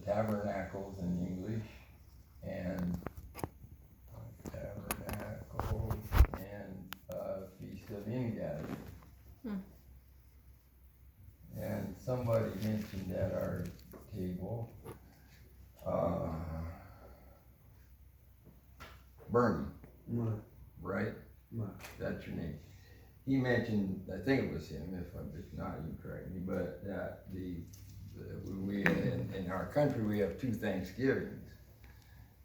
tabernacles in English, and tabernacles and Feast of Ingathering. And somebody mentioned at our table, Bernie, right? That's your name. He mentioned, I think it was him, if not, you correct me, but that we in our country we have 2 Thanksgivings.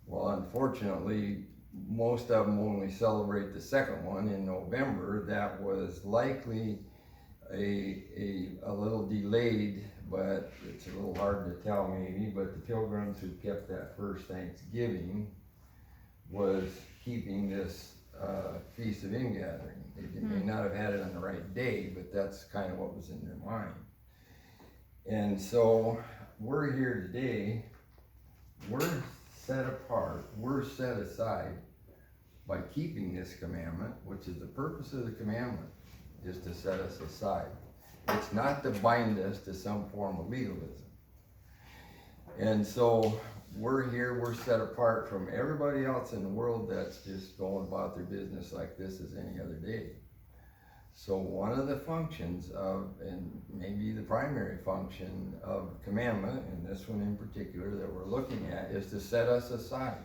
Well, unfortunately, most of them only celebrate the second one in November. That was likely a little delayed, but it's a little hard to tell maybe, but the Pilgrims who kept that first Thanksgiving was keeping this Feast of Ingathering. They may not have had it on the right day, but that's kind of what was in their mind. And so we're here today, we're set apart, we're set aside by keeping this commandment, which is the purpose of the commandment, is to set us aside. It's not to bind us to some form of legalism. And so we're here, we're set apart from everybody else in the world that's just going about their business like this as any other day. So one of the functions of, and maybe the primary function of commandment, and this one in particular that we're looking at, is to set us aside.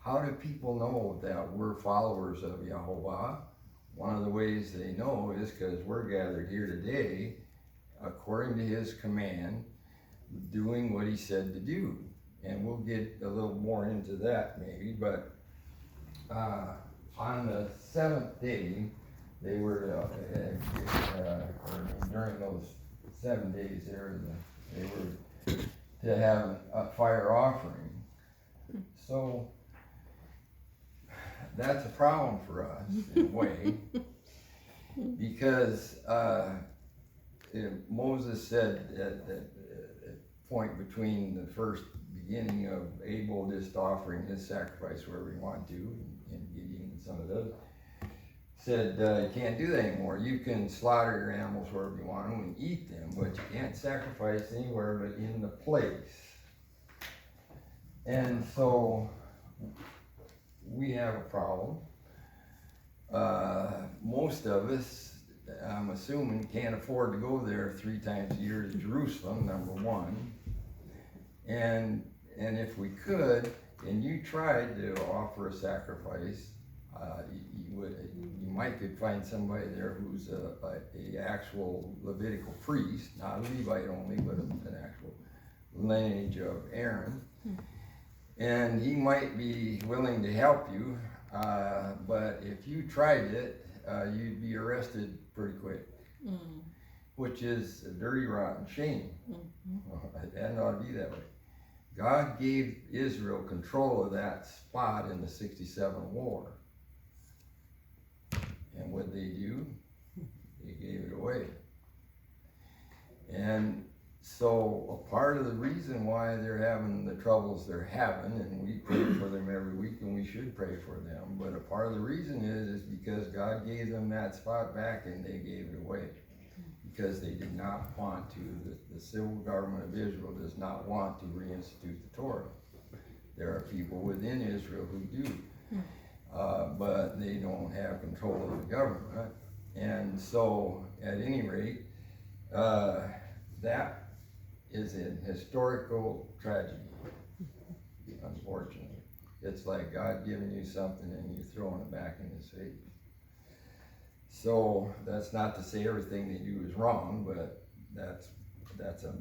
How do people know that we're followers of Yahweh? One of the ways they know is because we're gathered here today, according to his command, doing what he said to do. And we'll get a little more into that maybe, but on the 7th day, they were, during those 7 days there, they were to have a fire offering. So that's a problem for us in a way, because Moses said at the point between the first beginning of Abel just offering his sacrifice wherever he wanted to, and Gideon and some of those, said you can't do that anymore. You can slaughter your animals wherever you want them and eat them, but you can't sacrifice anywhere but in the place. And so we have a problem. Most of us, I'm assuming, can't afford to go there 3 times a year to Jerusalem, number one. And if we could, and you tried to offer a sacrifice, you might could find somebody there who's a actual Levitical priest, not a Levite only, but an actual lineage of Aaron. And he might be willing to help you, but if you tried it, you'd be arrested pretty quick, which is a dirty, rotten shame. It ought to be that way. God gave Israel control of that spot in the 67 war. And what they do? They gave it away. And so a part of the reason why they're having the troubles they're having, and we pray for them every week, and we should pray for them, but a part of the reason is because God gave them that spot back and they gave it away. Because they did not want to, the civil government of Israel does not want to reinstitute the Torah. There are people within Israel who do, but they don't have control of the government. And so, at any rate, that is a historical tragedy, unfortunately. It's like God giving you something and you throwing it back in his face. So that's not to say everything they do is wrong, but that's a,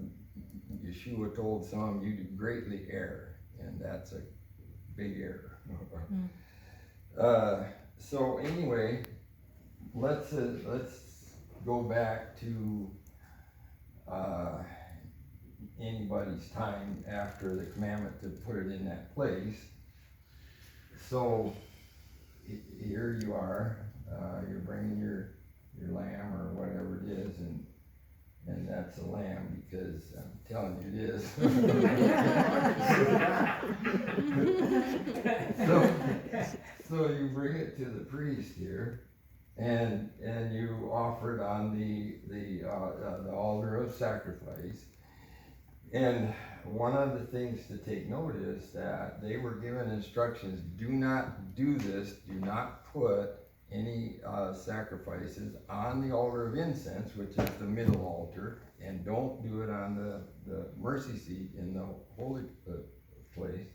Yeshua told some, you do greatly err, and that's a big error. So anyway, let's go back to anybody's time after the commandment to put it in that place. So here you are, you're bringing your lamb or whatever it is, and that's a lamb because I'm telling you it is. So you bring it to the priest here, and you offer it on the altar of sacrifice. And one of the things to take note is that they were given instructions, do not do this, do not put any sacrifices on the altar of incense, which is the middle altar, and don't do it on the mercy seat in the holy place.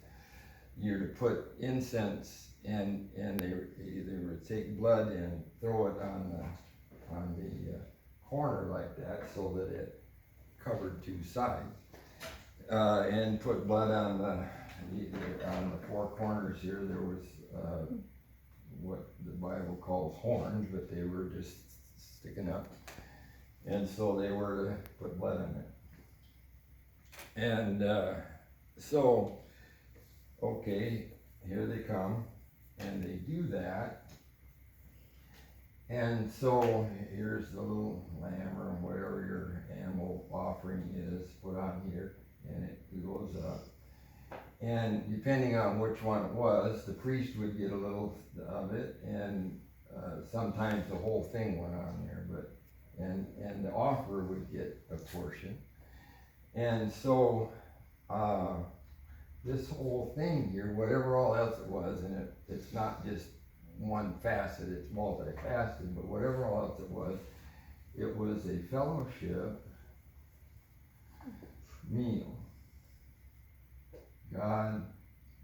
You're to put incense, and they would take blood and throw it on the corner like that, so that it covered two sides, and put blood on the four corners here. There was what the Bible calls horns, but they were just sticking up, and so they were to put blood on it. And so, okay, here they come, and they do that. And so here's the little lamb or whatever your animal offering is put on here, and it goes up. And depending on which one it was, the priest would get a little of it, and sometimes the whole thing went on there, and the offerer would get a portion. And so this whole thing here, whatever all else it was, and it's not just one facet, it's multifaceted, but whatever all else it was a fellowship meal. God,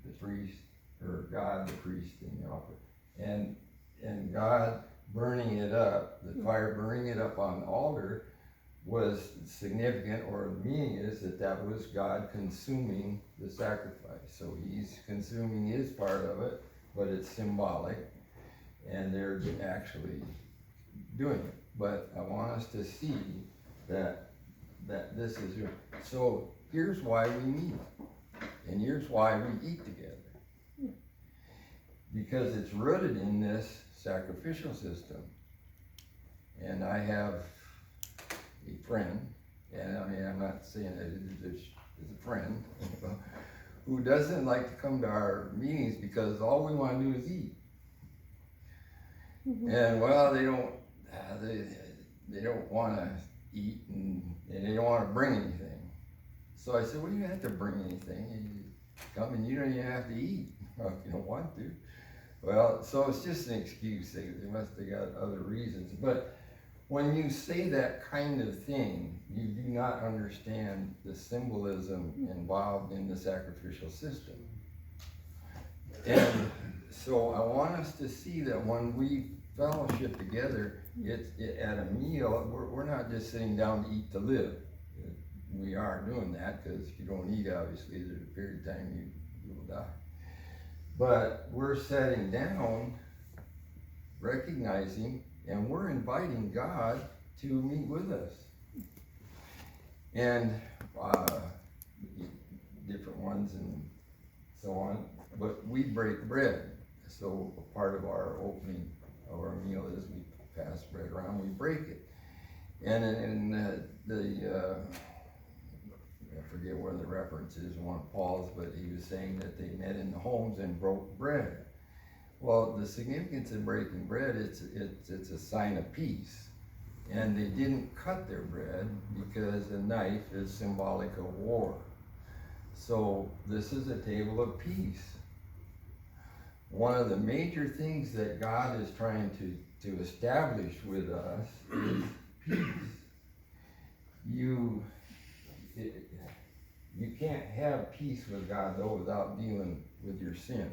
the priest, and the offer. And God burning it up, the fire burning it up on the altar was significant, or the meaning is that was God consuming the sacrifice. So he's consuming his part of it, but it's symbolic, and they're actually doing it. But I want us to see that this is, so here's why we meet, and here's why we eat together. Because it's rooted in this sacrificial system. And I have a friend, and I mean, I'm not saying that it's a friend, who doesn't like to come to our meetings because all we want to do is eat. And well, they don't want to eat, and they don't want to bring anything. So I said, well, you don't have to bring anything. You come and you don't even have to eat if you don't want to. Well, so it's just an excuse. They must have got other reasons. But when you say that kind of thing, you do not understand the symbolism involved in the sacrificial system. And so I want us to see that when we fellowship together, at a meal, we're not just sitting down to eat to live. We are doing that, because if you don't eat, obviously, there's a period of time you will die. But we're sitting down, recognizing, and we're inviting God to meet with us. And different ones and so on. But we break bread. So part of our opening of our meal is we pass bread around, we break it. And in I forget where the reference is, one of Paul's, but he was saying that they met in the homes and broke bread. Well, the significance of breaking bread, it's a sign of peace. And they didn't cut their bread because a knife is symbolic of war. So this is a table of peace. One of the major things that God is trying to establish with us is peace. You can't have peace with God, though, without dealing with your sin.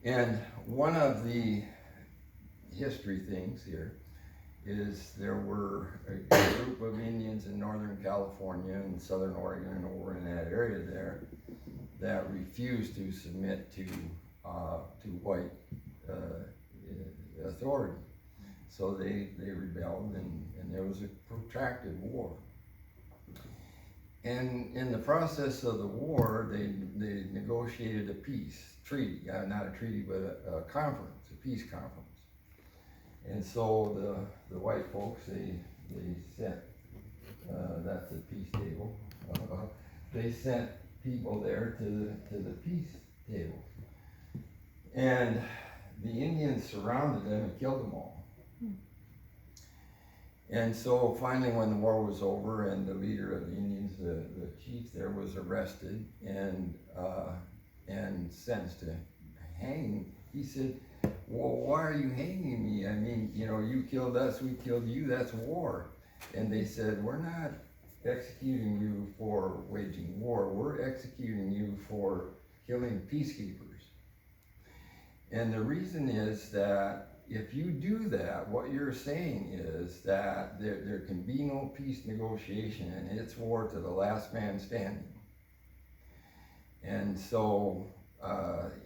And one of the history things here is there were a group of Indians in Northern California and Southern Oregon and over in that area there that refused to submit to white authority. So they rebelled, and there was a protracted war. And in the process of the war, they negotiated a peace treaty, not a treaty, but a conference, a peace conference. And so the white folks, they sent, that's a peace table, they sent people there to the peace table. And the Indians surrounded them and killed them all. And so finally, when the war was over and the leader of the Indians, the chief there, was arrested and sentenced to hanging, he said, well, why are you hanging me? I mean, you know, you killed us, we killed you, that's war. And they said, we're not executing you for waging war, we're executing you for killing peacekeepers. And the reason is that if you do that, what you're saying is that there can be no peace negotiation, and it's war to the last man standing. And so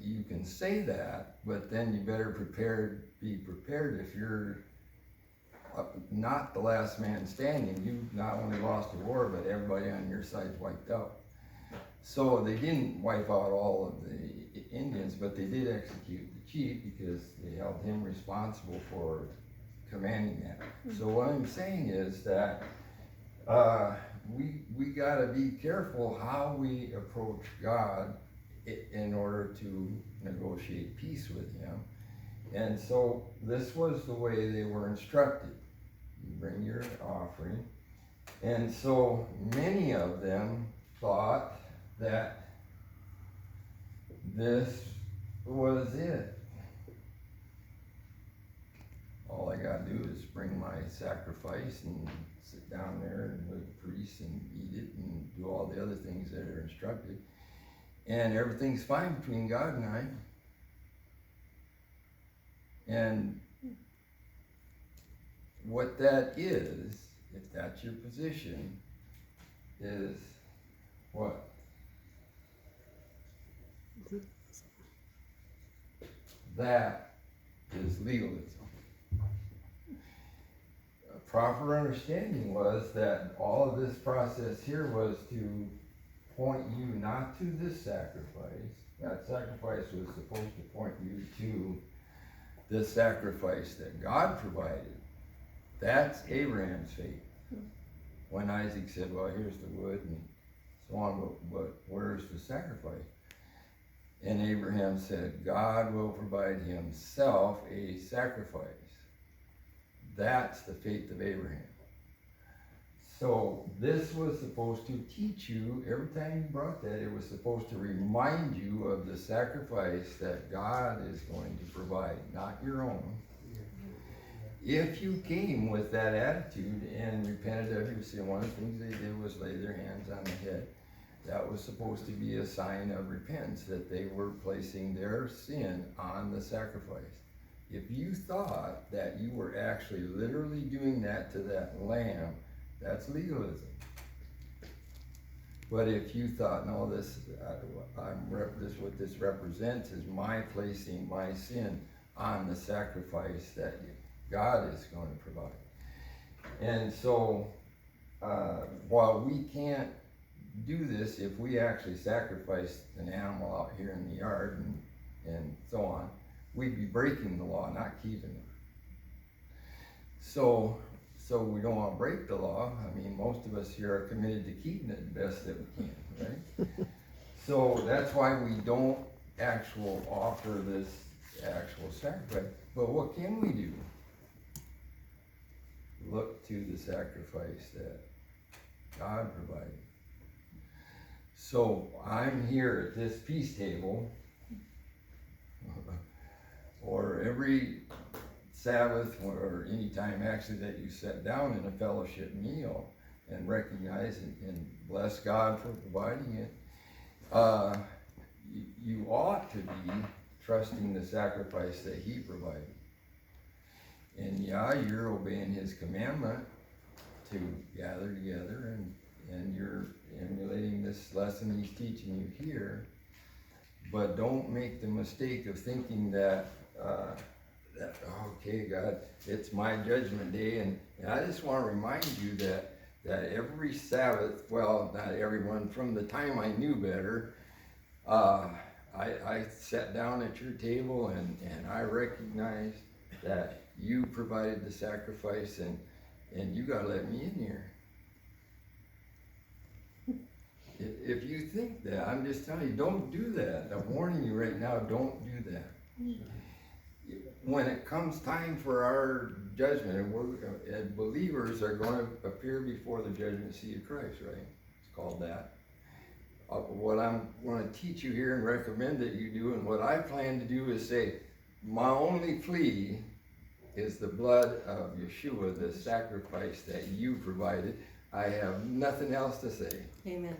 you can say that, but then you better be prepared if you're not the last man standing. You not only lost the war, but everybody on your side's wiped out. So they didn't wipe out all of the Indians, but they did execute the chief because they held him responsible for commanding that. So what I'm saying is that we gotta be careful how we approach God in order to negotiate peace with him. And so this was the way they were instructed. You bring your offering. And so many of them thought that this was it. All I gotta do is bring my sacrifice and sit down there and with the priest and eat it and do all the other things that are instructed. And everything's fine between God and I. And what that is, if that's your position, is what? That is legalism. A proper understanding was that all of this process here was to point you not to this sacrifice. That sacrifice was supposed to point you to the sacrifice that God provided. That's Abraham's faith. When Isaac said, well, here's the wood and so on, but where's the sacrifice? And Abraham said, God will provide himself a sacrifice. That's the faith of Abraham. So this was supposed to teach you, every time you brought that, it was supposed to remind you of the sacrifice that God is going to provide, not your own. If you came with that attitude and repented of your sin, one of the things they did was lay their hands on the head. That was supposed to be a sign of repentance, that they were placing their sin on the sacrifice. If you thought that you were actually literally doing that to that lamb, that's legalism. But if you thought, no, what this represents is my placing my sin on the sacrifice that God is going to provide. And so, while we can't do this, if we actually sacrificed an animal out here in the yard and so on, we'd be breaking the law, not keeping it. So we don't want to break the law. I mean, most of us here are committed to keeping it the best that we can, right? So that's why we don't offer this actual sacrifice. But what can we do? Look to the sacrifice that God provided. So I'm here at this peace table, or every Sabbath, or any time actually that you sit down in a fellowship meal and recognize and bless God for providing it, you ought to be trusting the sacrifice that He provided. And yeah, you're obeying His commandment to gather together, and you're emulating this lesson He's teaching you here. But don't make the mistake of thinking that, okay, God, it's my judgment day, and I just want to remind you that every Sabbath, well, not everyone, from the time I knew better, I sat down at your table and I recognized that you provided the sacrifice, and you got to let me in here. If you think that, I'm just telling you, don't do that. I'm warning you right now, don't do that. when it comes time for our judgment, and believers are going to appear before the judgment seat of Christ, right? It's called that. What I'm going to teach you here and recommend that you do, and what I plan to do is say, my only plea is the blood of Yeshua, the sacrifice that you provided. I have nothing else to say. Amen.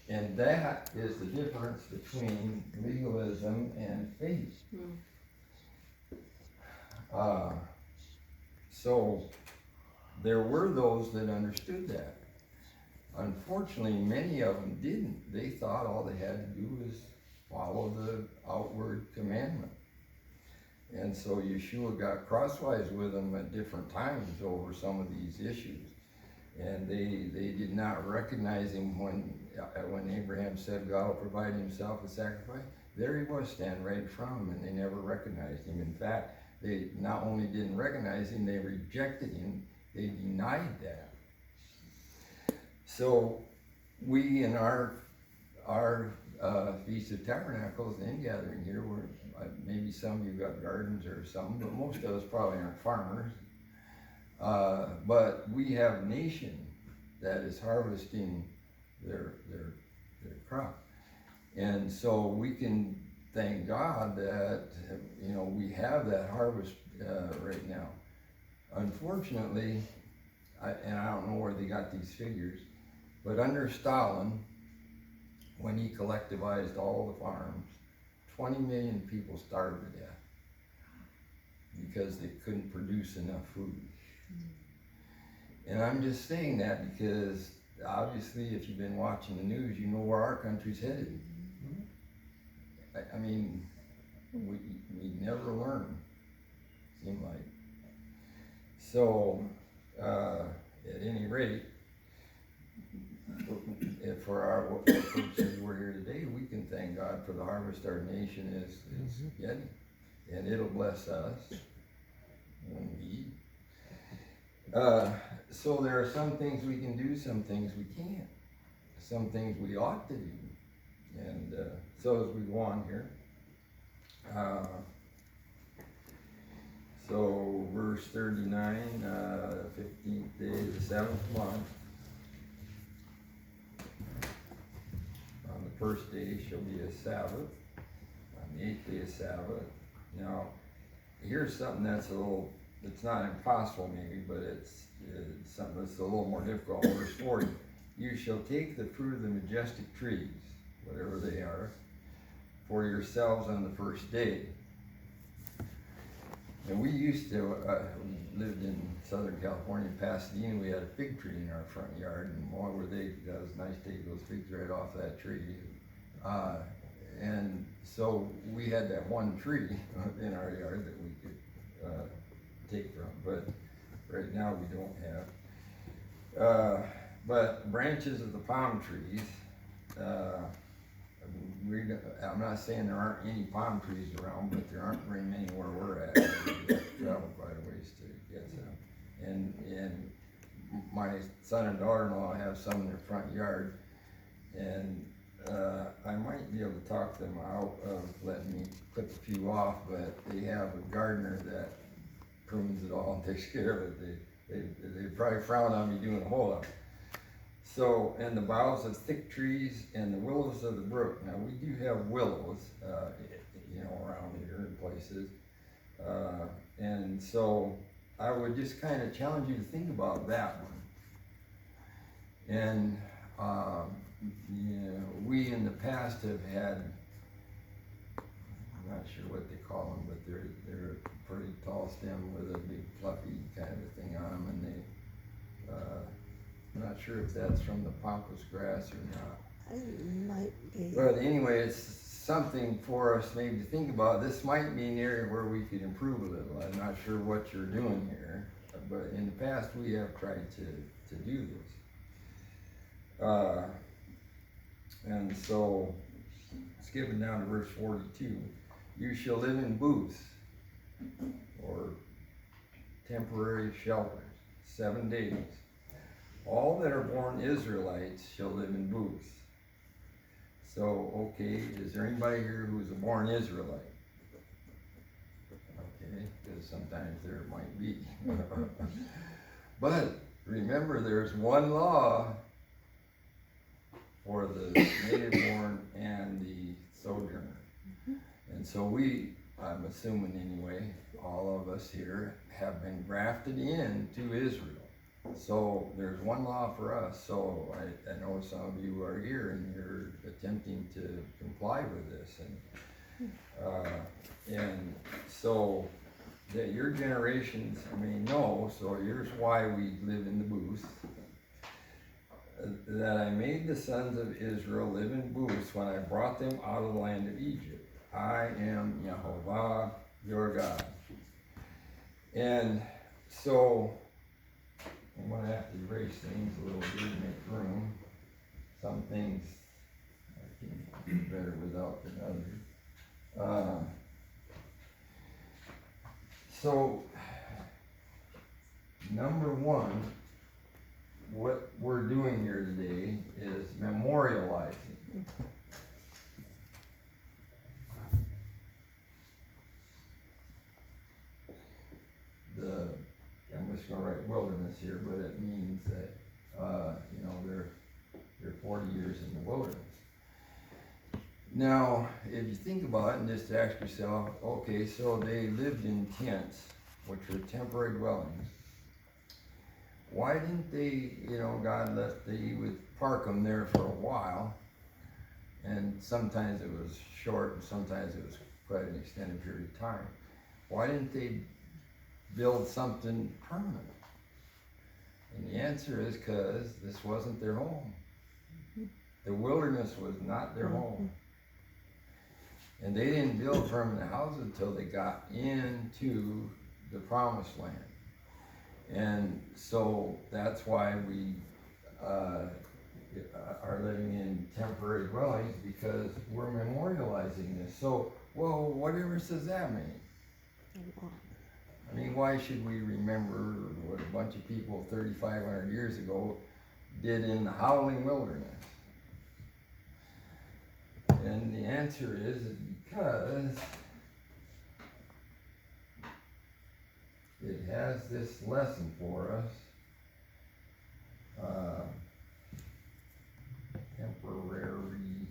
And that is the difference between legalism and faith. So there were those that understood that. Unfortunately, many of them didn't. They thought all they had to do was follow the outward commandment. And so Yeshua got crosswise with them at different times over some of these issues. And they did not recognize him when Abraham said God will provide himself a sacrifice. There he was standing right in front of them, and they never recognized him. In fact, they not only didn't recognize him, they rejected him. They denied that. So we in our Feast of Tabernacles and gathering here, where maybe some of you got gardens or something, but most of us probably aren't farmers. But we have a nation that is harvesting their crop. And so we can thank God that, we have that harvest right now. Unfortunately, I don't know where they got these figures, but under Stalin, when he collectivized all the farms, 20 million people starved to death because they couldn't produce enough food. And I'm just saying that because obviously if you've been watching the news, you know where our country's headed. I mean, we never learn, seem like. So, at any rate, if for our purposes we're here today, we can thank God for the harvest our nation is getting. And it'll bless us when we eat. So there are some things we can do, some things we can't. Some things we ought to do. And so as we go on here, so verse 39, 15th day of the 7th month. On the first day shall be a Sabbath. On the 8th day a Sabbath. Now, here's something that's it's not impossible maybe, but it's something that's a little more difficult. Verse 40, you shall take the fruit of the majestic trees, whatever they are, for yourselves on the first day. And we used to, lived in Southern California, Pasadena, we had a fig tree in our front yard, and boy, that was nice to take those figs right off that tree. And so we had that one tree in our yard that we could take from, but right now we don't have. But branches of the palm trees, I'm not saying there aren't any palm trees around, but there aren't very many where we're at. We have to travel quite a ways to get some. And my son and daughter-in-law have some in their front yard, and I might be able to talk them out of letting me clip a few off, but they have a gardener that prunes it all and takes care of it. They probably frown on me doing a whole lot. So, and the boughs of thick trees and the willows of the brook. Now, we do have willows, around here in places. And so, I would just kind of challenge you to think about that one. And, we in the past have had, I'm not sure what they call them, but they're a pretty tall stem with a big fluffy kind of a thing on them, and they, I'm not sure if that's from the pampas grass or not. It might be. But anyway, it's something for us maybe to think about. This might be an area where we could improve a little. I'm not sure what you're doing here, but in the past we have tried to do this. And so, skipping down to verse 42, you shall live in booths or temporary shelters 7 days. All that are born Israelites shall live in booths. So, okay, is there anybody here who's a born Israelite? Okay, because sometimes there might be. But remember, there's one law for the native born and the sojourner. And so I'm assuming anyway, all of us here have been grafted into Israel. So there's one law for us. So I know some of you are here and you're attempting to comply with this. And so that your generations may know, so here's why we live in the booth, that I made the sons of Israel live in booths when I brought them out of the land of Egypt. I am Yehovah, your God. And so I'm going to have to erase things a little bit to make room. Some things I can do better without than others. So, number one, what we're doing here today is memorializing. I'm just going to write wilderness here, but it means that, they're 40 years in the wilderness. Now, if you think about it and just ask yourself, okay, so they lived in tents, which were temporary dwellings. Why didn't they, God he would park them there for a while, and sometimes it was short, and sometimes it was quite an extended period of time. Why didn't they build something permanent? And the answer is because this wasn't their home. The wilderness was not their home. And they didn't build permanent houses until they got into the promised land. And so that's why we are living in temporary dwellings, because we're memorializing this. So, well, what difference does that make? I mean, why should we remember what a bunch of people 3,500 years ago did in the howling wilderness? And the answer is because it has this lesson for us. Temporary,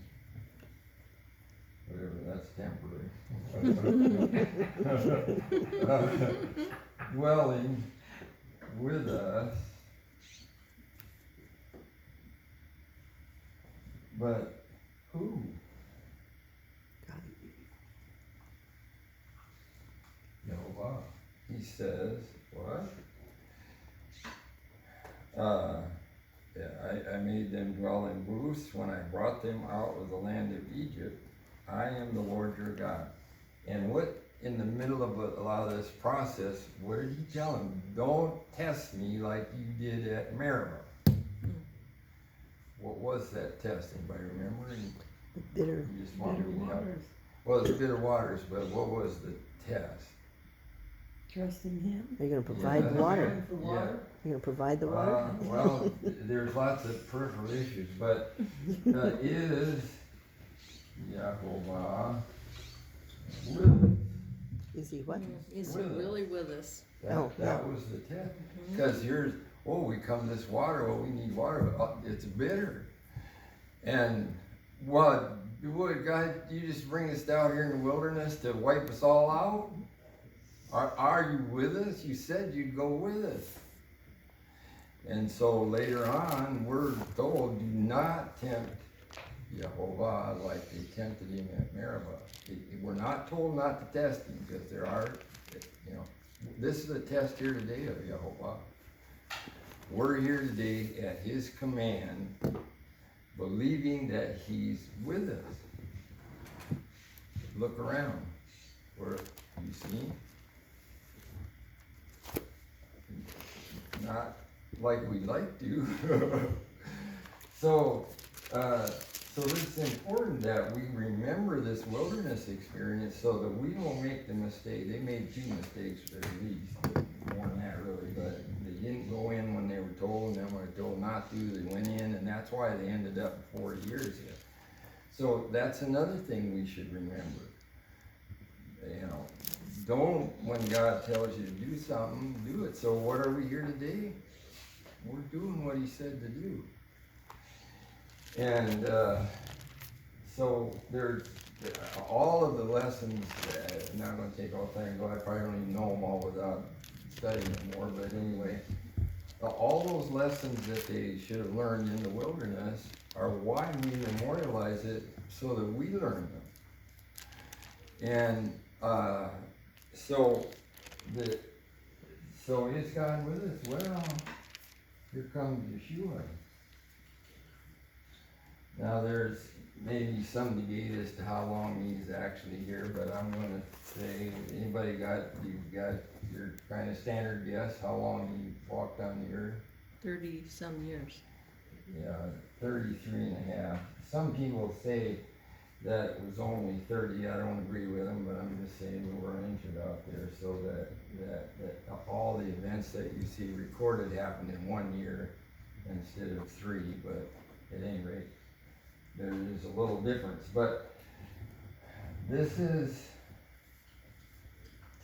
whatever, that's temporary. Dwelling with us, but who? Yehovah. He says, what? I made them dwell in booths when I brought them out of the land of Egypt. I am the Lord your God. And what, in the middle of a lot of this process, what did he tell them? Don't test me like you did at Meribah. What was that test? Anybody remember? Bitter waters. Well, it's bitter waters, but what was the test? Trusting him. Are you going to provide the water? Yeah. You're going to provide the water? Well, there's lots of peripheral issues, but is Yehovah with us? Is he what? Is he really with us? That was the test. Because we come to this water, we need water, but it's bitter. And what, God, you just bring us down here in the wilderness to wipe us all out? Are you with us? You said you'd go with us. And so later on, we're told, do not tempt Yehovah like they tempted him at Meribah. We're not told not to test him, because there are, this is a test here today of Yehovah. We're here today at his command, believing that he's with us. Look around. Where you see? Not like we'd like to. So it's important that we remember this wilderness experience so that we don't make the mistake. They made 2 mistakes at least, more than that really, but they didn't go in when they were told, and then when they were told not to, they went in, and that's why they ended up 40 years here. So that's another thing we should remember. You know, don't, when God tells you to do something, do it. So what are we here today? We're doing what he said to do. And so there's all of the lessons, I'm not going to take all time, I probably don't even know them all without studying it more, but anyway, all those lessons that they should have learned in the wilderness are why we memorialize it, so that we learn them. And so is God with us? Well, here comes Yeshua. Now there's maybe some debate as to how long he's actually here, but I'm gonna say, you've got your kind of standard guess, how long he walked on the earth? 30-some years. Yeah, 33 and a half. Some people say that it was only 30, I don't agree with them, but I'm just saying we're an inch out there, so that all the events that you see recorded happened in 1 year instead of 3, but at any rate, there is a little difference. But this is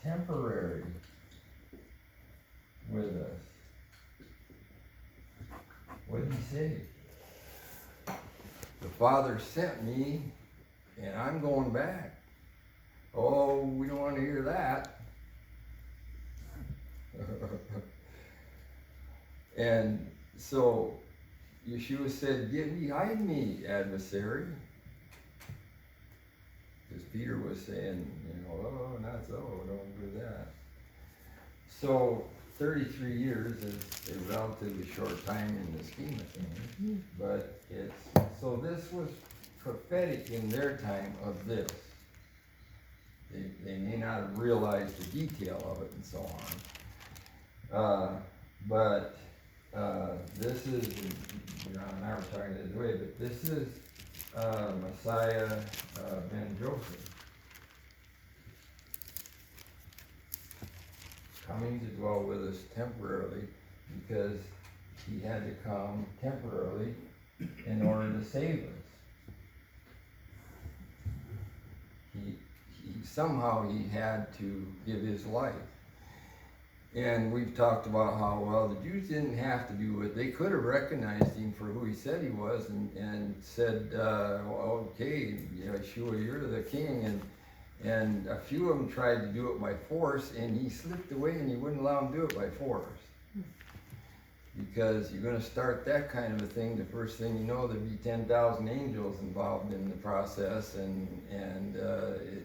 temporary with us. What did he say? The Father sent me, and I'm going back. Oh, we don't want to hear that. And so Yeshua said, "Get behind me, adversary." Because Peter was saying, oh, not so, don't do that. So 33 years is a relatively short time in the scheme of things, but so this was prophetic in their time of this. They may not have realized the detail of it and so on, but this is, John and I were talking this way, but this is Messiah ben Joseph coming to dwell with us temporarily, because he had to come temporarily in order to save us. Somehow he had to give his life. And we've talked about how, well, the Jews didn't have to do it. They could have recognized him for who he said he was and said, okay, Yeshua, you're the king. And a few of them tried to do it by force, and he slipped away and he wouldn't allow them to do it by force. Because you're going to start that kind of a thing, the first thing you know, there'd be 10,000 angels involved in the process, and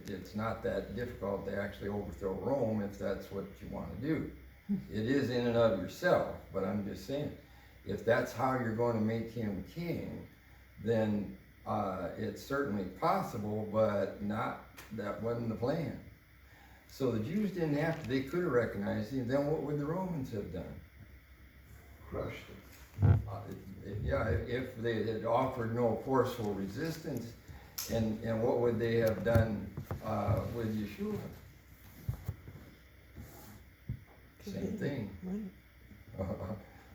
it's not that difficult to actually overthrow Rome if that's what you want to do. It is in and of yourself, but I'm just saying, if that's how you're going to make him king, then it's certainly possible, but that wasn't the plan. So the Jews didn't have to, they could have recognized him, then what would the Romans have done? Crushed him. If they had offered no forceful resistance, and what would they have done with Yeshua? Same thing.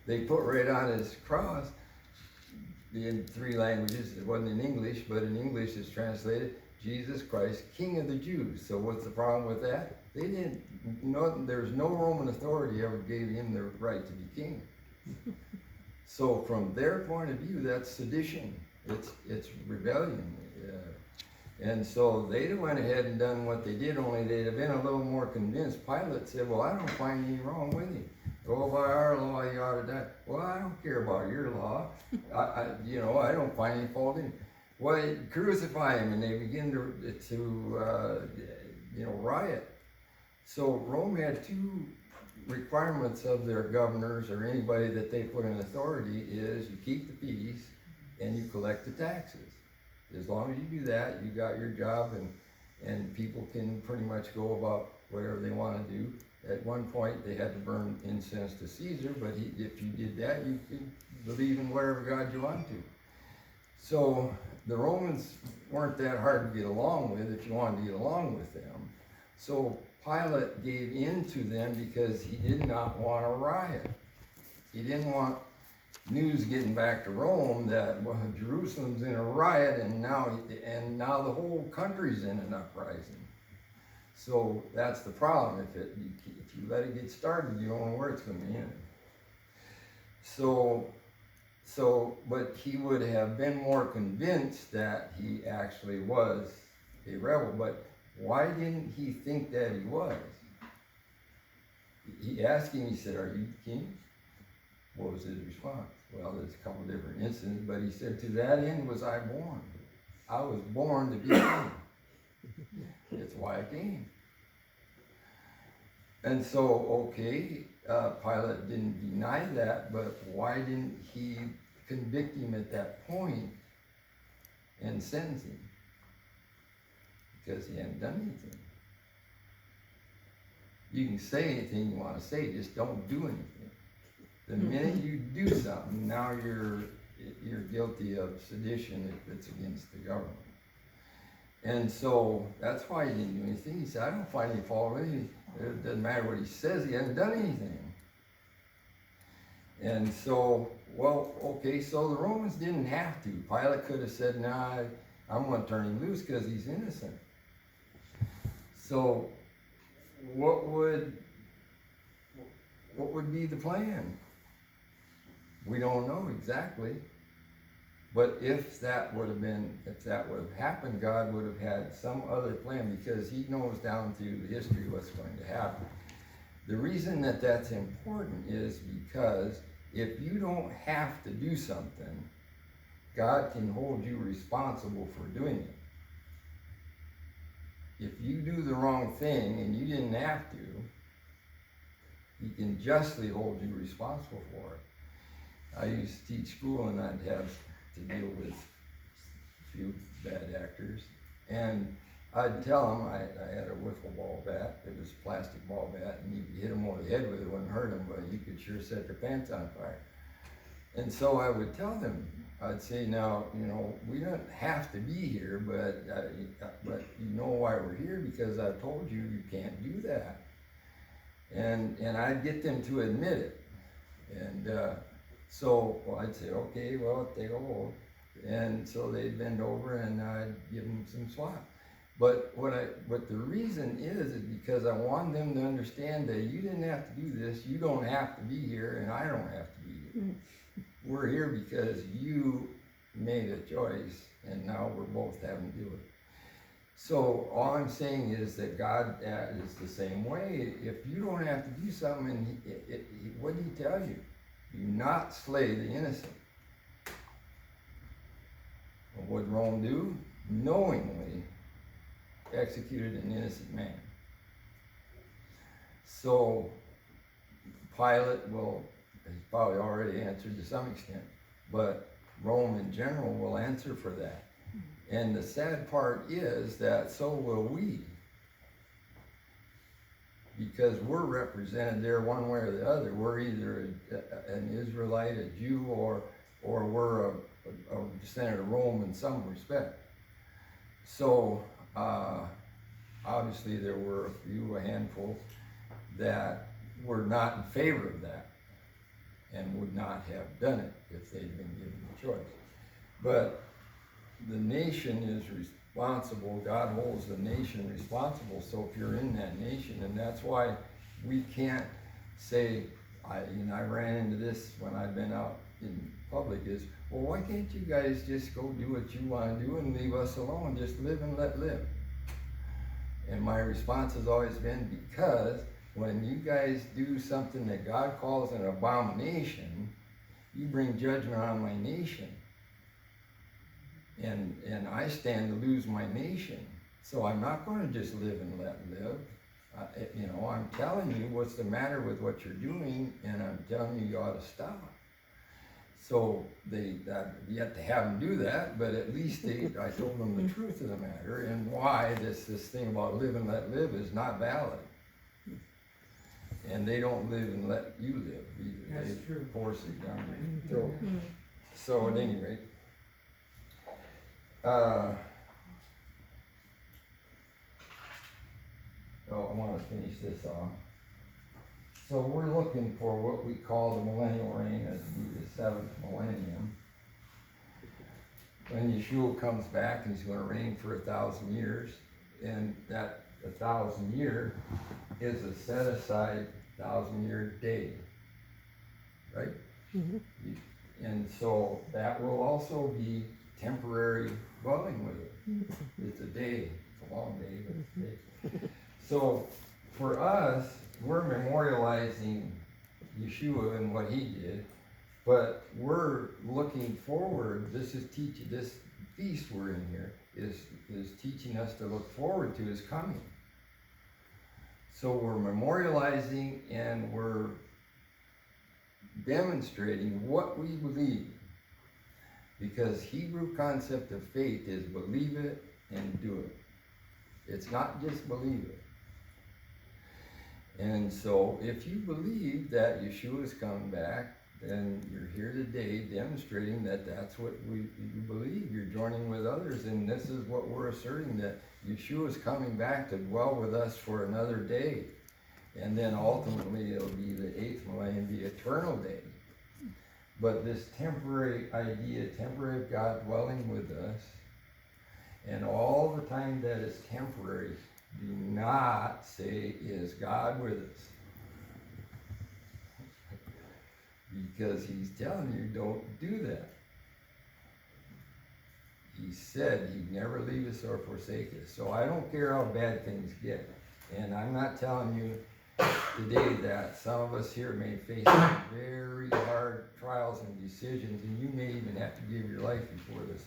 They put right on his cross, in 3 languages, it wasn't in English, but in English it's translated, Jesus Christ, King of the Jews. So what's the problem with that? There's no Roman authority ever gave him the right to be king. So from their point of view, that's sedition. It's rebellion. And so they went ahead and done what they did, only they'd have been a little more convinced. Pilate said, well, I don't find anything wrong with him. Oh, by our law, he ought to die. Well, I don't care about your law. I don't find any fault in him. Well, crucify him, and they begin to riot. So Rome had 2 requirements of their governors or anybody that they put in authority is you keep the peace and you collect the taxes. As long as you do that, you got your job, and people can pretty much go about whatever they want to do. At one point, they had to burn incense to Caesar, but if you did that, you could believe in whatever God you want to. So the Romans weren't that hard to get along with if you wanted to get along with them. So Pilate gave in to them because he did not want a riot. He didn't want news getting back to Rome that well, Jerusalem's in a riot, and now the whole country's in an uprising. So that's the problem. If you let it get started, you don't know where it's going to end. But he would have been more convinced that he actually was a rebel. But why didn't he think that he was? He asked him, he said, "Are you king?" What was his response? Well, there's a couple different incidents, but he said, "To that end was I born. I was born to be king. That's why I came." And so, okay, Pilate didn't deny that, but why didn't he convict him at that point and sentence him? Because he hadn't done anything. You can say anything you want to say, just don't do anything. The minute you do something, now you're guilty of sedition if it's against the government. And so that's why he didn't do anything. He said, "I don't find any fault with him. It doesn't matter what he says, he hasn't done anything." And so, well, okay, so the Romans didn't have to. Pilate could have said, "Nah, I'm going to turn him loose because he's innocent." So, what would be the plan? We don't know exactly. But if that would have happened, God would have had some other plan, because he knows down through the history what's going to happen. The reason that that's important is because if you don't have to do something, God can hold you responsible for doing it. If you do the wrong thing and you didn't have to, he can justly hold you responsible for it. I used to teach school, and I'd have to deal with a few bad actors, and I'd tell them I had a wiffle ball bat. It was a plastic ball bat, and you could hit them over the head with it, it wouldn't hurt them, but you could sure set their pants on fire. And so I would tell them, I'd say, "Now, we don't have to be here, but you know why we're here, because I've told you you can't do that." And I'd get them to admit it. And so I'd say, "Okay, well, take a hold." And so they'd bend over, and I'd give them some swat. But the reason is because I want them to understand that you didn't have to do this, you don't have to be here, and I don't have to be here. We're here because you made a choice, and now we're both having to do it. So all I'm saying is that God is the same way. If you don't have to do something, and what did he tell you? Do not slay the innocent. What did Rome do? Knowingly executed an innocent man. So Pilate he's probably already answered to some extent, but Rome in general will answer for that. And the sad part is that so will we, because we're represented there one way or the other. We're either an Israelite, a Jew, or we're a descendant of Rome in some respect. So obviously there were a handful that were not in favor of that and would not have done it if they'd been given the choice. But the nation is responsible. God holds the nation responsible. So if you're in that nation, and that's why we can't say, I ran into this when I've been out in public, is, well, why can't you guys just go do what you want to do and leave us alone? Just live and let live. And my response has always been, because when you guys do something that God calls an abomination, you bring judgment on my nation. And I stand to lose my nation. So I'm not going to just live and let live. I'm telling you what's the matter with what you're doing, and I'm telling you ought to stop. So I've yet to have them do that, but at least I told them the truth of the matter and why this thing about live and let live is not valid. And they don't live and let you live either. That's true. Force it down your throat. So at any rate, I want to finish this off. So we're looking for what we call the millennial reign, as the 7th millennium. When Yeshua comes back, and he's going to reign for 1,000 years, and that 1,000 year is a set aside 1,000-year day, right? Mhm. And so that will also be temporary dwelling with it. It's a day, it's a long day, but it's a day. So for us, we're memorializing Yeshua and what he did, but we're looking forward. This feast we're in here is teaching us to look forward to his coming. So we're memorializing and we're demonstrating what we believe, because Hebrew concept of faith is believe it and do it. It's not just believe it. And so if you believe that Yeshua is coming back, then you're here today demonstrating that that's what you believe. You're joining with others, and this is what we're asserting, that Yeshua is coming back to dwell with us for another day. And then ultimately it'll be the 8th millennium, the eternal day. But this temporary idea, temporary God dwelling with us, and all the time that is temporary, do not say, is God with us? Because he's telling you, don't do that. He said he'd never leave us or forsake us. So I don't care how bad things get. And I'm not telling you today that some of us here may face some very hard trials and decisions, and you may even have to give your life before this.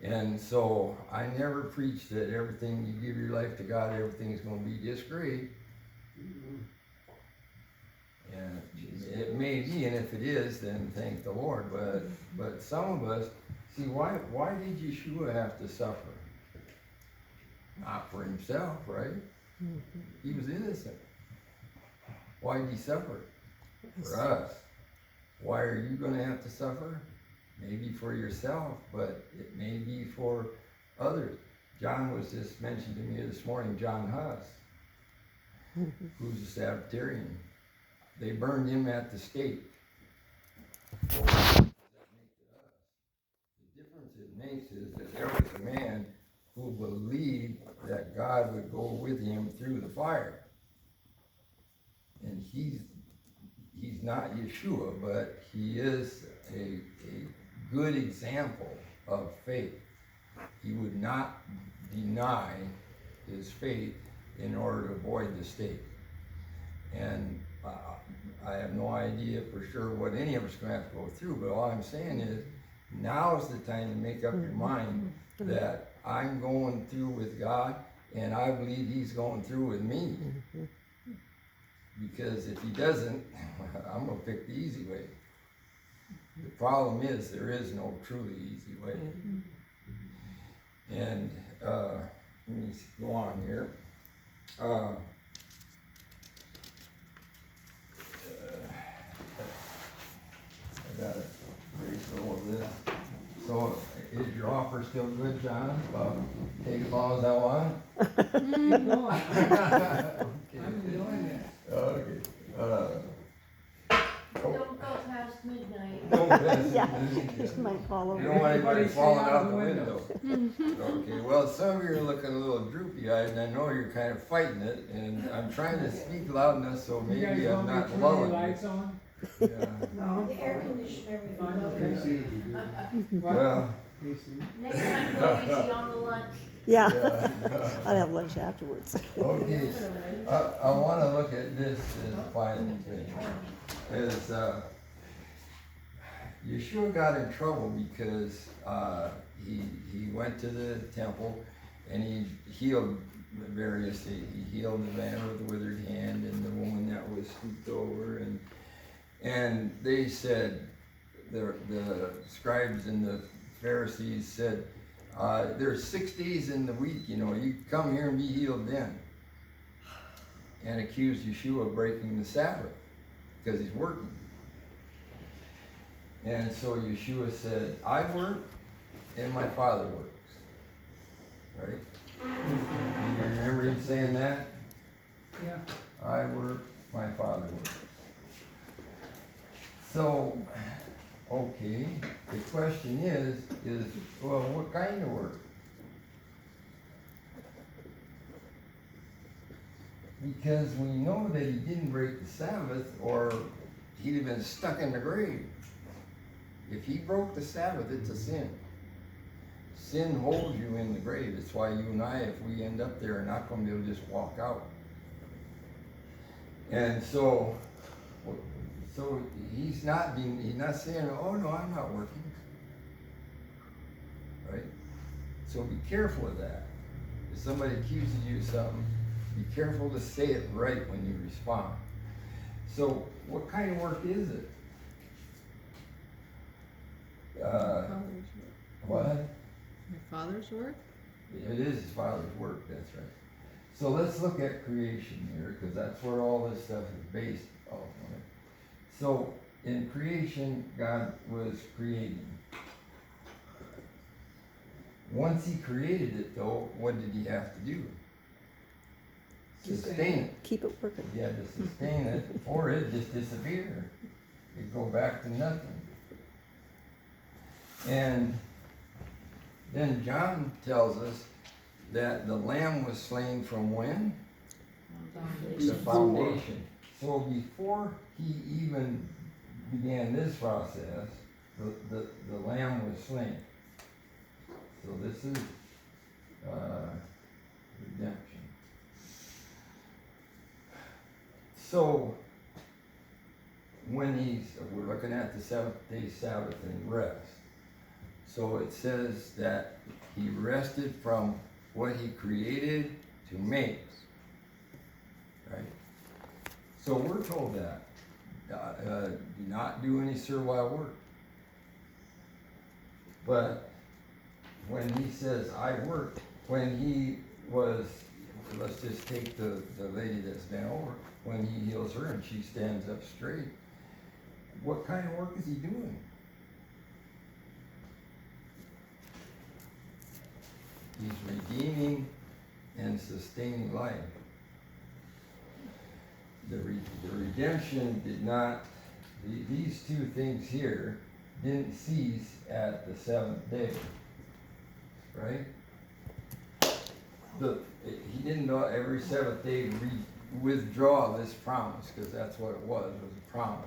And so I never preach that everything you give your life to God, everything's going to be just great. And it may be, and if it is, then thank the Lord. But some of us, see, why did Yeshua have to suffer? Not for himself, right? He was innocent. Why did he suffer? For us. Why are you going to have to suffer? Maybe for yourself, but it may be for others. John was just mentioned to me this morning, John Huss, who's a Sabbatarian. They burned him at the stake. What does that make to us? The difference it makes is that there was a man who believed that God would go with him through the fire. And he's not Yeshua, but he is a good example of faith. He would not deny his faith in order to avoid the stake. And I have no idea for sure what any of us are going to have to go through, but all I'm saying is, now's the time to make up your mind that I'm going through with God, and I believe he's going through with me. Because if he doesn't, I'm going to pick the easy way. The problem is, there is no truly easy way. And let me go on here. I got a great little of this. So, is your offer still good, John? Take as long as I want? Keep going. Okay. I'm enjoying it. Okay. Don't go past midnight. Don't mess Yeah, with this. just might fall You over. don't want anybody Everybody stay falling out out of the the window. Okay, well, some of you are looking a little droopy-eyed, and I know you're kind of fighting it, and I'm trying to speak loud enough so You guys maybe I'm want me to not turn your lulling you. lights on? Yeah. No. The air conditioner would be low. What? Well, Next time go easy on the lunch. Yeah, yeah. I'll have lunch afterwards. Okay, I want to look at this as a final thing. Is Yeshua got in trouble because he went to the temple and he healed he healed the man with the withered hand and the woman that was stooped over, and they said, the scribes and the Pharisees said, there's 6 days in the week, you come here and be healed then. And accused Yeshua of breaking the Sabbath because he's working. And so Yeshua said, I work and my Father works. Right? You remember him saying that? Yeah. I work, my Father works. So, okay, the question is, well, what kind of work? Because we know that he didn't break the Sabbath, or he'd have been stuck in the grave. If he broke the Sabbath, it's a sin. Sin holds you in the grave. That's why you and I, if we end up there, are not going to be able to just walk out. And so he's not saying, oh no, I'm not working. Right? So be careful of that. If somebody accuses you of something, be careful to say it right when you respond. So what kind of work is it? Father's work. What? My father's work? It is his Father's work, that's right. So let's look at creation here, because that's where all this stuff is based off of. So in creation, God was creating. Once he created it though, what did he have to do? Sustain it. Keep it working. He had to sustain it, or it just disappeared. It'd go back to nothing. And then John tells us that the Lamb was slain from when? The foundation. So before he even began this process, the Lamb was slain. So this is redemption. So when we're looking at the seventh day Sabbath and rest. So it says that he rested from what he created to make. Right? So we're told that. Do not do any servile work. But when he says, I work, when he was, let's just take the lady that's bent over, when he heals her and she stands up straight, what kind of work is he doing? He's redeeming and sustaining life. The redemption did not, these two things here didn't cease at the seventh day, right? He didn't know every seventh day withdraw this promise, because that's what it was a promise.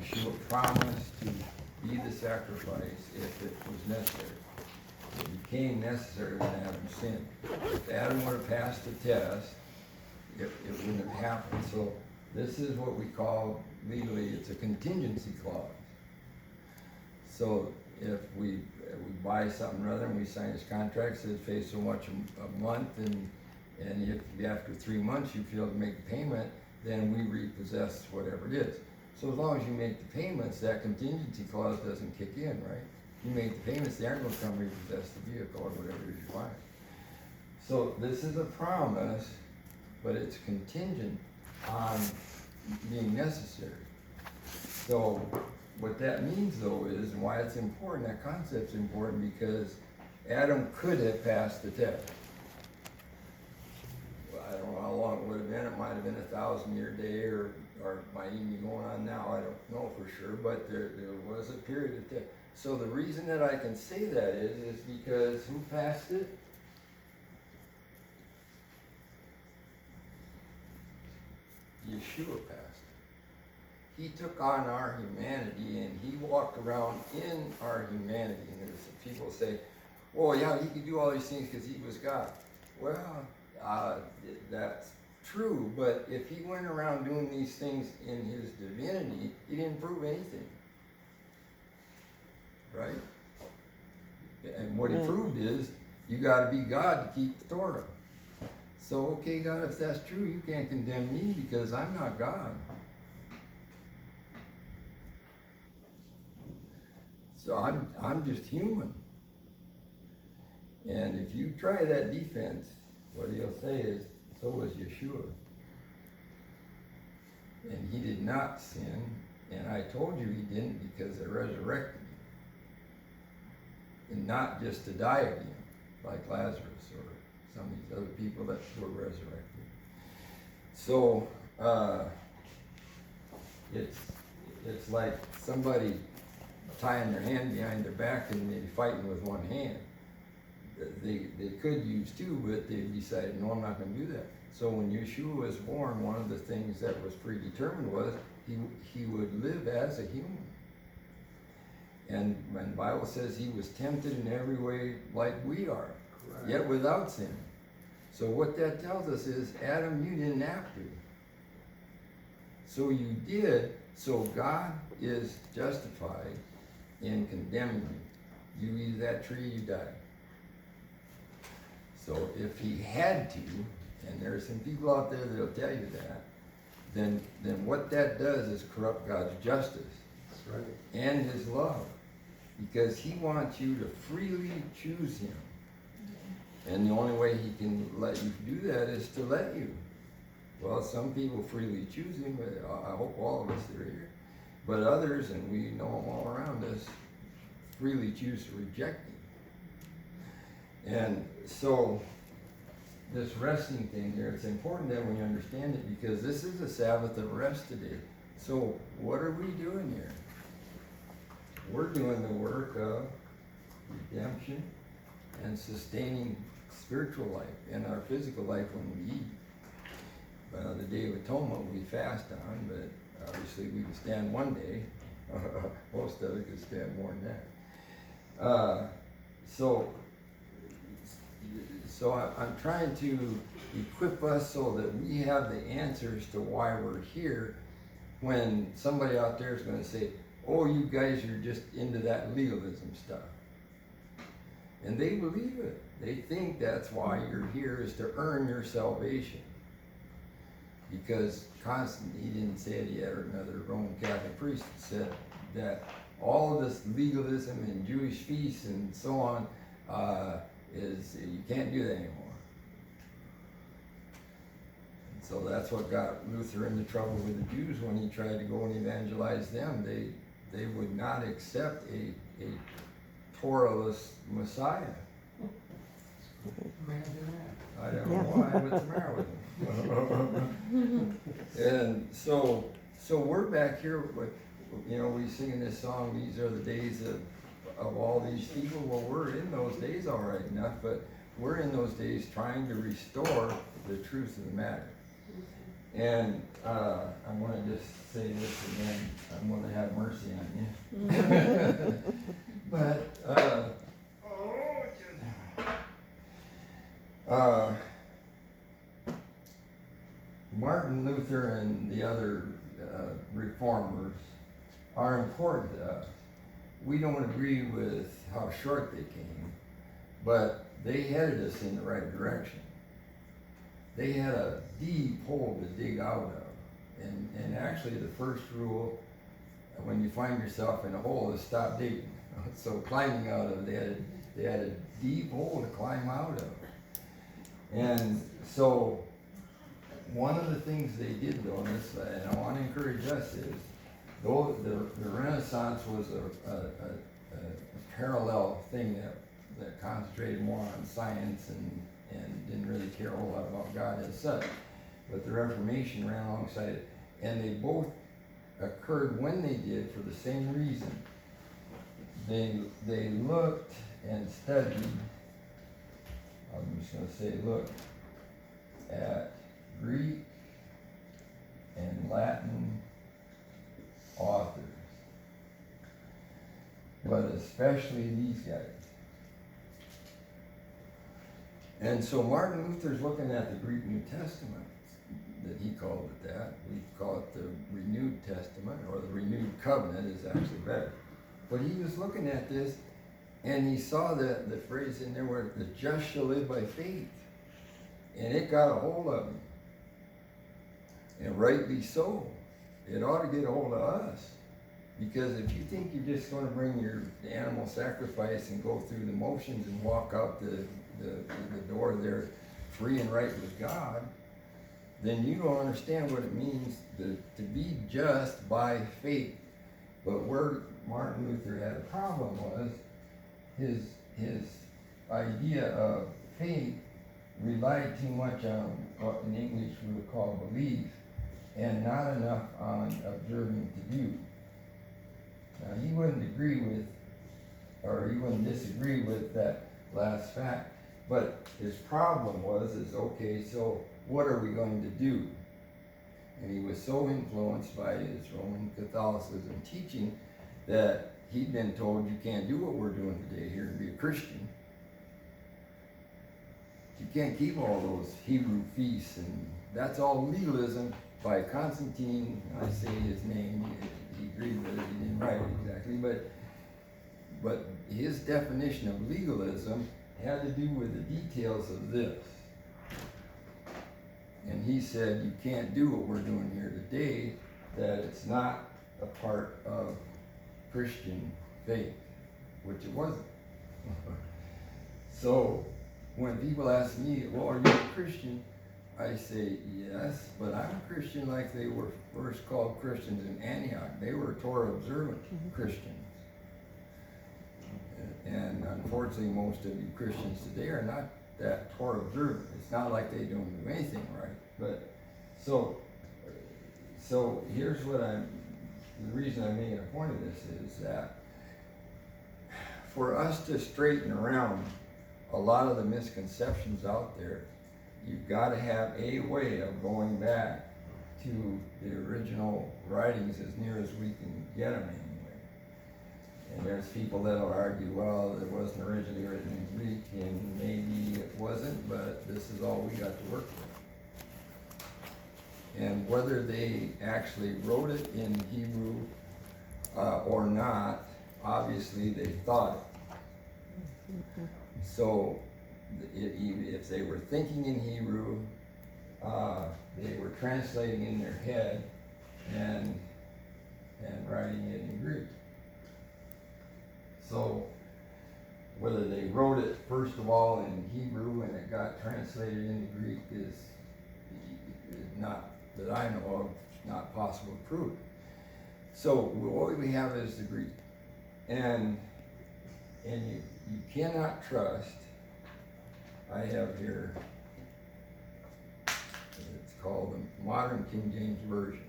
Yeshua promised to be the sacrifice if it was necessary. It became necessary when Adam sinned. If Adam would have passed the test, it wouldn't have happened. So this is what we call legally, it's a contingency clause. So if we buy something rather than we sign this contract, says pay so much a month, and if after 3 months you fail to make the payment, then we repossess whatever it is. So as long as you make the payments, that contingency clause doesn't kick in, right? You make the payments, they aren't going to come repossess the vehicle or whatever it is you buy. So this is a promise, but it's contingent on being necessary. So what that means though is, and why it's important, that concept's important, because Adam could have passed the test. Well, I don't know how long it would have been. It might have been 1,000-year day, or it might even be going on now. I don't know for sure, but there was a period of test. So the reason that I can say that is because who passed it? Yeshua passed it. He took on our humanity and he walked around in our humanity. And there's people say, well, yeah, he could do all these things because he was God. Well, that's true, but if he went around doing these things in his divinity, he didn't prove anything. Right? And what he proved is, you got to be God to keep the Torah. So, okay, God, if that's true, you can't condemn me because I'm not God. So I'm just human. And if you try that defense, what he'll say is, so was Yeshua. And he did not sin, and I told you he didn't because I resurrected him. And not just to die again, like Lazarus or some of these other people that were resurrected. So, it's like somebody tying their hand behind their back and maybe fighting with one hand. They could use two, but they decided, no, I'm not gonna do that. So when Yeshua was born, one of the things that was predetermined was he would live as a human. And when the Bible says he was tempted in every way like we are, yet without sin. So what that tells us is, Adam, you didn't have to. So you did, so God is justified in condemning you. You eat that tree, you die. So if he had to, and there are some people out there that'll tell you that, then what that does is corrupt God's justice. That's right. And his love. Because he wants you to freely choose him. And the only way he can let you do that is to let you. Well, some people freely choose him, but I hope all of us that are here. But others, and we know them all around us, freely choose to reject him. And so, this resting thing here, it's important that we understand it, because this is a Sabbath of rest today. So, what are we doing here? We're doing the work of redemption and sustaining spiritual life and our physical life when we eat. The Day of Atonement we fast on, but obviously we can stand one day. Most of it can stand more than that. So I'm trying to equip us so that we have the answers to why we're here, when somebody out there is going to say, oh, you guys are just into that legalism stuff. And they believe it. They think that's why you're here, is to earn your salvation. Because Constantine, he didn't say it yet, or another Roman Catholic priest said that all of this legalism and Jewish feasts and so on, is, you can't do that anymore. And so that's what got Luther into trouble with the Jews when he tried to go and evangelize them. They would not accept a Torah-less Messiah. Imagine that. I don't know why, what's the matter with them? And so we're back here, we singing this song, these are the days of all these people. Well, we're in those days all right enough, but we're in those days trying to restore the truth of the matter. And I'm going to just say this again. I'm going to have mercy on you. But, Martin Luther and the other reformers are important to us. We don't agree with how short they came, but they headed us in the right direction. They had a deep hole to dig out of. And actually the first rule, when you find yourself in a hole, is stop digging. So climbing out of, they had a deep hole to climb out of. And so one of the things they did though, and I want to encourage us, is though the Renaissance was a parallel thing that concentrated more on science and didn't really care a whole lot about God as such, but the Reformation ran alongside it, and they both occurred when they did for the same reason. They looked and studied, I'm just going to say looked at Greek and Latin authors, but especially these guys. And so Martin Luther's looking at the Greek New Testament, that he called it that. We call it the Renewed Testament, or the Renewed Covenant is actually better. But he was looking at this, and he saw the phrase in there where the just shall live by faith. And it got a hold of him. And rightly so. It ought to get a hold of us. Because if you think you're just going to bring your animal sacrifice and go through the motions and walk out the door there free and right with God, then you don't understand what it means to be just by faith. But where Martin Luther had a problem was his idea of faith relied too much on what in English we would call belief, and not enough on observing to do. Now, he wouldn't agree with, or he wouldn't disagree with that last fact, but his problem is okay, so what are we going to do? And he was so influenced by his Roman Catholicism teaching that he'd been told, you can't do what we're doing today here and be a Christian. You can't keep all those Hebrew feasts, and that's all legalism by Constantine. I say his name, he agreed with it, he didn't write it exactly, but his definition of legalism had to do with the details of this. And he said, you can't do what we're doing here today, that it's not a part of Christian faith, which it wasn't. So, when people ask me, well, are you a Christian? I say, yes, but I'm a Christian like they were first called Christians in Antioch. They were Torah observant Christians. And unfortunately, most of you Christians today are not that Torah observant. It's not like they don't do anything right. But so here's what the reason I'm making a point of this is that for us to straighten around a lot of the misconceptions out there, you've got to have a way of going back to the original writings as near as we can get them anyway. And there's people that'll argue, well, it wasn't originally written in Greek, and maybe it wasn't, but this is all we got to work with. And whether they actually wrote it in Hebrew or not, obviously they thought it. So if they were thinking in Hebrew, they were translating in their head and writing it in Greek. So whether they wrote it first of all in Hebrew and it got translated into Greek is not, that I know of, not possible to prove. So what we have is the Greek. And you cannot trust, I have here, it's called the Modern King James Version.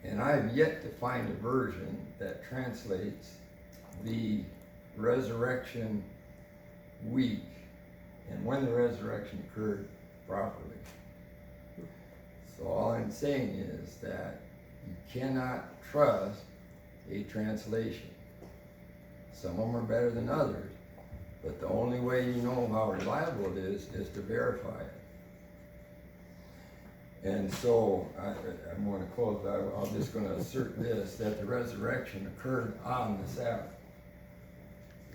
And I have yet to find a version that translates the resurrection week and when the resurrection occurred properly. So all I'm saying is that you cannot trust a translation. Some of them are better than others, but the only way you know how reliable it is to verify it. And so I'm going to close. I'm just going to assert this, that the resurrection occurred on the Sabbath.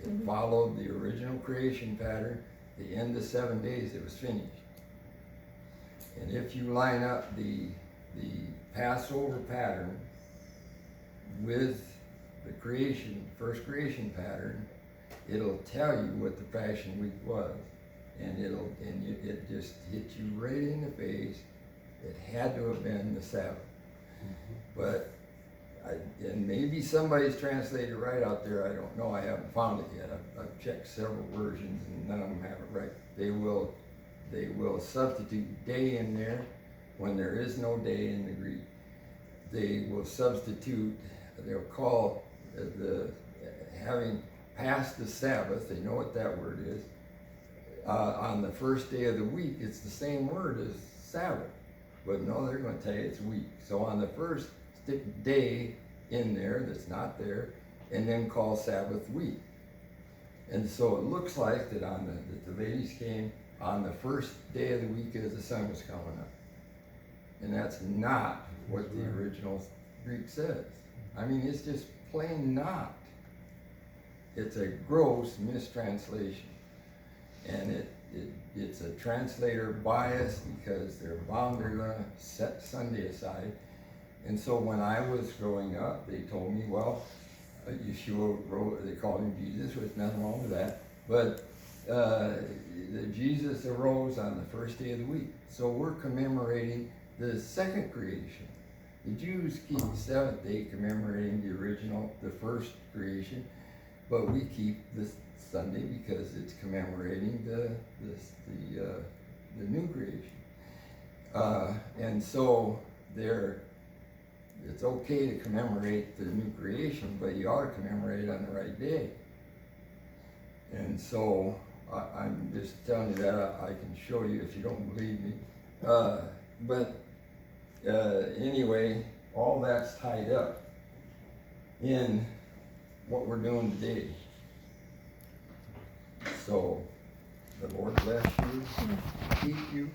It followed the original creation pattern. The end of 7 days, it was finished. And if you line up the Passover pattern with the first creation pattern, it'll tell you what the Passion Week was. And it just hit you right in the face. It had to have been the Sabbath. But, and maybe somebody's translated right out there, I don't know, I haven't found it yet. I've checked several versions and none of them have it right. They will substitute day in there when there is no day in the Greek. They will substitute, they'll call having passed the Sabbath, they know what that word is, on the first day of the week, it's the same word as Sabbath. But no, they're going to tell you it's week. So on the first, stick day in there that's not there, and then call Sabbath week. And so it looks like that that the ladies came on the first day of the week as the sun was coming up. And that's not what the original Greek says. I mean, it's just plain not. It's a gross mistranslation. And it's a translator bias because they're going to set Sunday aside. And so when I was growing up, they told me, well, Yeshua wrote, they called him Jesus, there's nothing wrong with that. But Jesus arose on the first day of the week. So we're commemorating the second creation. The Jews keep the seventh day commemorating the first creation. but we keep this Sunday because it's commemorating the new creation. And so it's okay to commemorate the new creation, but you ought to commemorate it on the right day. And so I'm just telling you that. I can show you if you don't believe me. But anyway, all that's tied up in what we're doing today. So the Lord bless you, keep you,